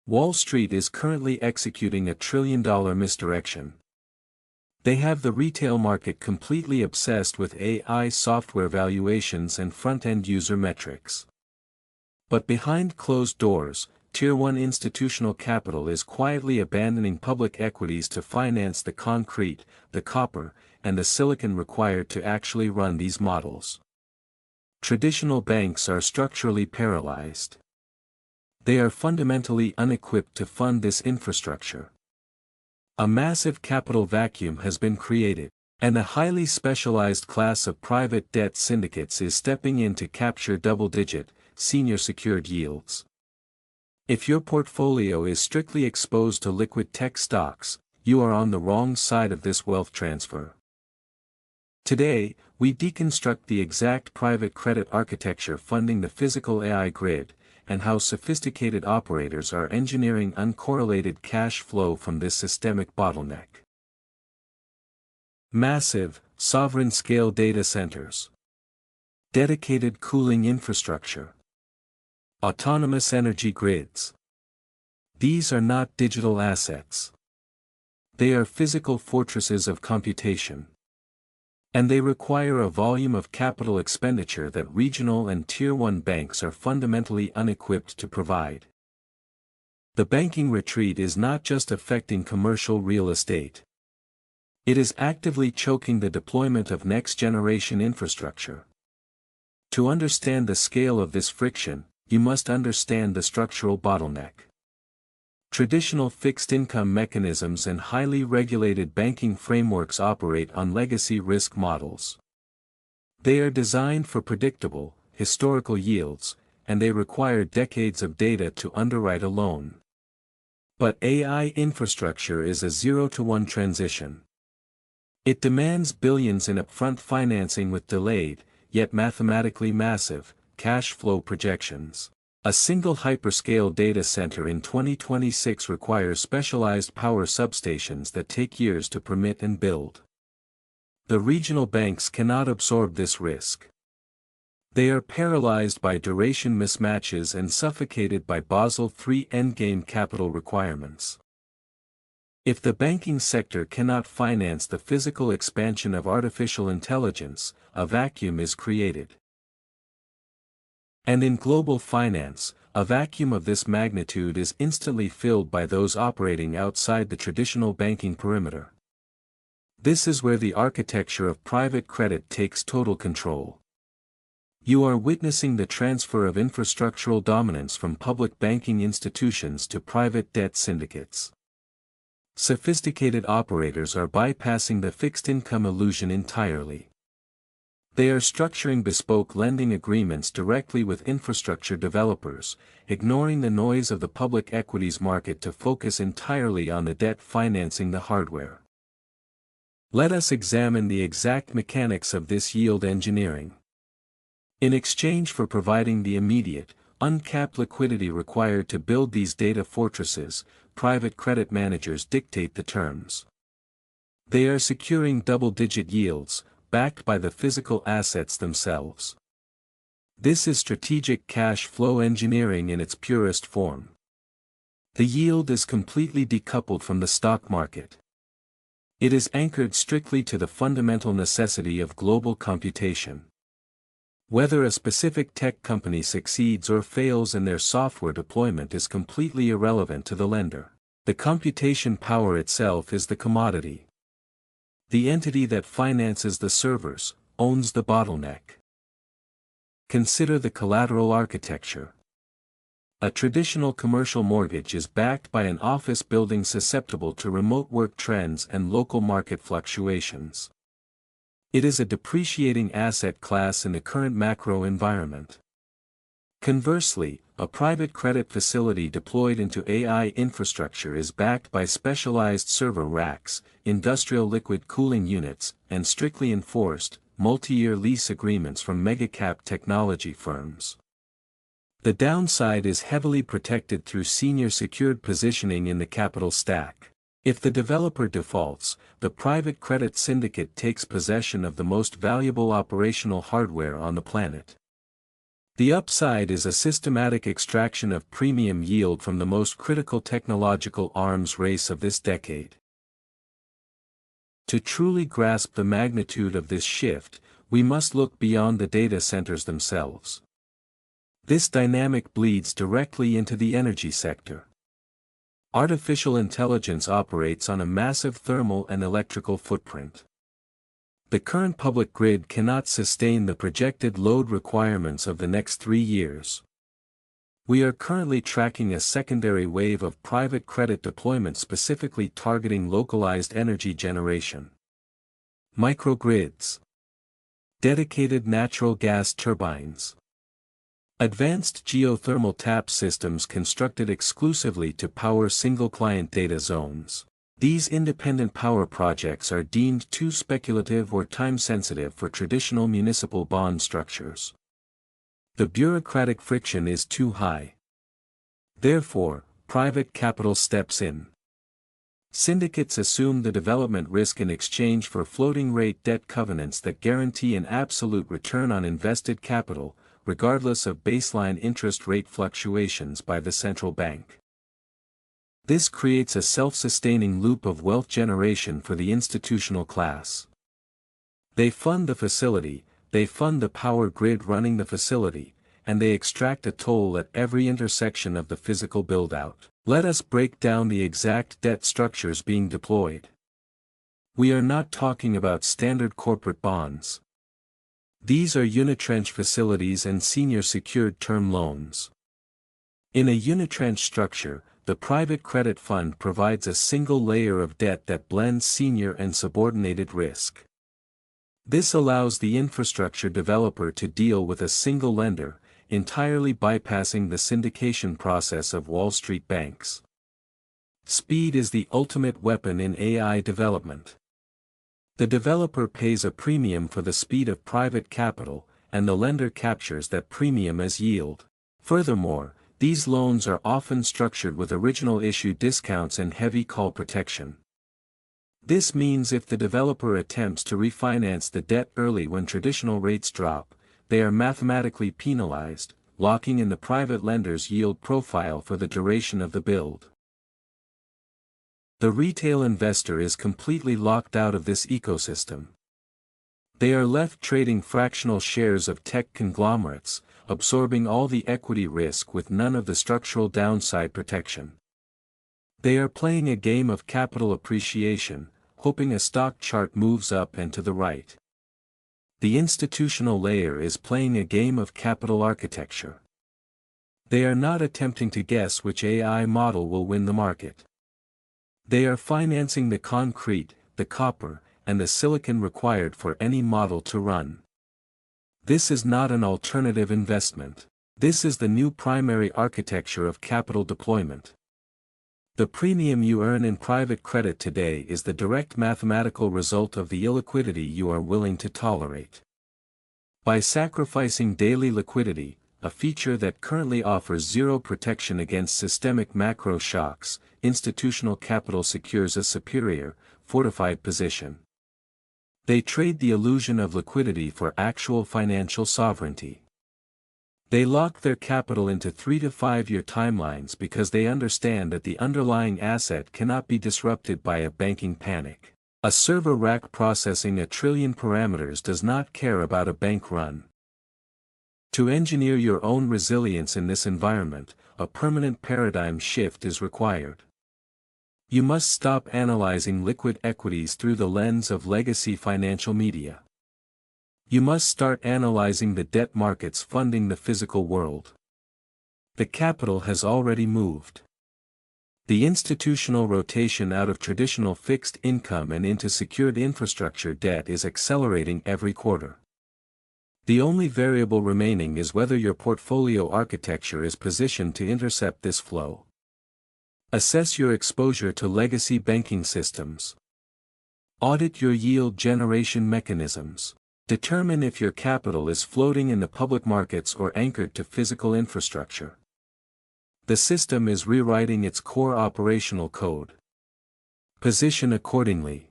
Wall Street is currently executing a trillion-dollar misdirection. They have the retail market completely obsessed with AI software valuations and front-end user metrics. But behind closed doors, Tier 1 institutional capital is quietly abandoning public equities to finance the concrete, the copper, and the silicon required to actually run these models. Traditional banks are structurally paralyzed. They are fundamentally unequipped to fund this infrastructure. A massive capital vacuum has been created, and a highly specialized class of private debt syndicates is stepping in to capture double-digit, senior secured yields. If your portfolio is strictly exposed to liquid tech stocks, you are on the wrong side of this wealth transfer. Today, we deconstruct the exact private credit architecture funding the physical AI grid, and how sophisticated operators are engineering uncorrelated cash flow from this systemic bottleneck. Massive, sovereign-scale data centers. Dedicated cooling infrastructure. Autonomous energy grids. These are not digital assets. They are physical fortresses of computation. And they require a volume of capital expenditure that regional and Tier 1 banks are fundamentally unequipped to provide. The banking retreat is not just affecting commercial real estate. It is actively choking the deployment of next-generation infrastructure. To understand the scale of this friction, you must understand the structural bottleneck. Traditional fixed-income mechanisms and highly regulated banking frameworks operate on legacy risk models. They are designed for predictable, historical yields, and they require decades of data to underwrite a loan. But AI infrastructure is a 0-to-1 transition. It demands billions in upfront financing with delayed, yet mathematically massive, cash flow projections. A single hyperscale data center in 2026 requires specialized power substations that take years to permit and build. The regional banks cannot absorb this risk. They are paralyzed by duration mismatches and suffocated by Basel III endgame capital requirements. If the banking sector cannot finance the physical expansion of artificial intelligence, a vacuum is created. And in global finance, a vacuum of this magnitude is instantly filled by those operating outside the traditional banking perimeter. This is where the architecture of private credit takes total control. You are witnessing the transfer of infrastructural dominance from public banking institutions to private debt syndicates. Sophisticated operators are bypassing the fixed-income illusion entirely. They are structuring bespoke lending agreements directly with infrastructure developers, ignoring the noise of the public equities market to focus entirely on the debt financing the hardware. Let us examine the exact mechanics of this yield engineering. In exchange for providing the immediate, uncapped liquidity required to build these data fortresses, private credit managers dictate the terms. They are securing double-digit yields, backed by the physical assets themselves. This is strategic cash flow engineering in its purest form. The yield is completely decoupled from the stock market. It is anchored strictly to the fundamental necessity of global computation. Whether a specific tech company succeeds or fails in their software deployment is completely irrelevant to the lender. The computation power itself is the commodity. The entity that finances the servers owns the bottleneck. Consider the collateral architecture. A traditional commercial mortgage is backed by an office building susceptible to remote work trends and local market fluctuations. It is a depreciating asset class in the current macro environment. Conversely, a private credit facility deployed into AI infrastructure is backed by specialized server racks, industrial liquid cooling units, and strictly enforced, multi-year lease agreements from mega-cap technology firms. The downside is heavily protected through senior secured positioning in the capital stack. If the developer defaults, the private credit syndicate takes possession of the most valuable operational hardware on the planet. The upside is a systematic extraction of premium yield from the most critical technological arms race of this decade. To truly grasp the magnitude of this shift, we must look beyond the data centers themselves. This dynamic bleeds directly into the energy sector. Artificial intelligence operates on a massive thermal and electrical footprint. The current public grid cannot sustain the projected load requirements of the next 3 years. We are currently tracking a secondary wave of private credit deployment specifically targeting localized energy generation. Microgrids. Dedicated natural gas turbines. Advanced geothermal tap systems constructed exclusively to power single-client data zones. These independent power projects are deemed too speculative or time-sensitive for traditional municipal bond structures. The bureaucratic friction is too high. Therefore, private capital steps in. Syndicates assume the development risk in exchange for floating-rate debt covenants that guarantee an absolute return on invested capital, regardless of baseline interest rate fluctuations by the central bank. This creates a self-sustaining loop of wealth generation for the institutional class. They fund the facility, they fund the power grid running the facility, and they extract a toll at every intersection of the physical build-out. Let us break down the exact debt structures being deployed. We are not talking about standard corporate bonds. These are unitranche facilities and senior secured term loans. In a unitranche structure, the private credit fund provides a single layer of debt that blends senior and subordinated risk. This allows the infrastructure developer to deal with a single lender, entirely bypassing the syndication process of Wall Street banks. Speed is the ultimate weapon in AI development. The developer pays a premium for the speed of private capital, and the lender captures that premium as yield. Furthermore, these loans are often structured with original issue discounts and heavy call protection. This means if the developer attempts to refinance the debt early when traditional rates drop, they are mathematically penalized, locking in the private lender's yield profile for the duration of the build. The retail investor is completely locked out of this ecosystem. They are left trading fractional shares of tech conglomerates, absorbing all the equity risk with none of the structural downside protection. They are playing a game of capital appreciation, hoping a stock chart moves up and to the right. The institutional layer is playing a game of capital architecture. They are not attempting to guess which AI model will win the market. They are financing the concrete, the copper, and the silicon required for any model to run. This is not an alternative investment. This is the new primary architecture of capital deployment. The premium you earn in private credit today is the direct mathematical result of the illiquidity you are willing to tolerate. By sacrificing daily liquidity, a feature that currently offers zero protection against systemic macro shocks, institutional capital secures a superior, fortified position. They trade the illusion of liquidity for actual financial sovereignty. They lock their capital into 3 to 5 year timelines because they understand that the underlying asset cannot be disrupted by a banking panic. A server rack processing 1 trillion parameters does not care about a bank run. To engineer your own resilience in this environment, a permanent paradigm shift is required. You must stop analyzing liquid equities through the lens of legacy financial media. You must start analyzing the debt markets funding the physical world. The capital has already moved. The institutional rotation out of traditional fixed income and into secured infrastructure debt is accelerating every quarter. The only variable remaining is whether your portfolio architecture is positioned to intercept this flow. Assess your exposure to legacy banking systems. Audit your yield generation mechanisms. Determine if your capital is floating in the public markets or anchored to physical infrastructure. The system is rewriting its core operational code. Position accordingly.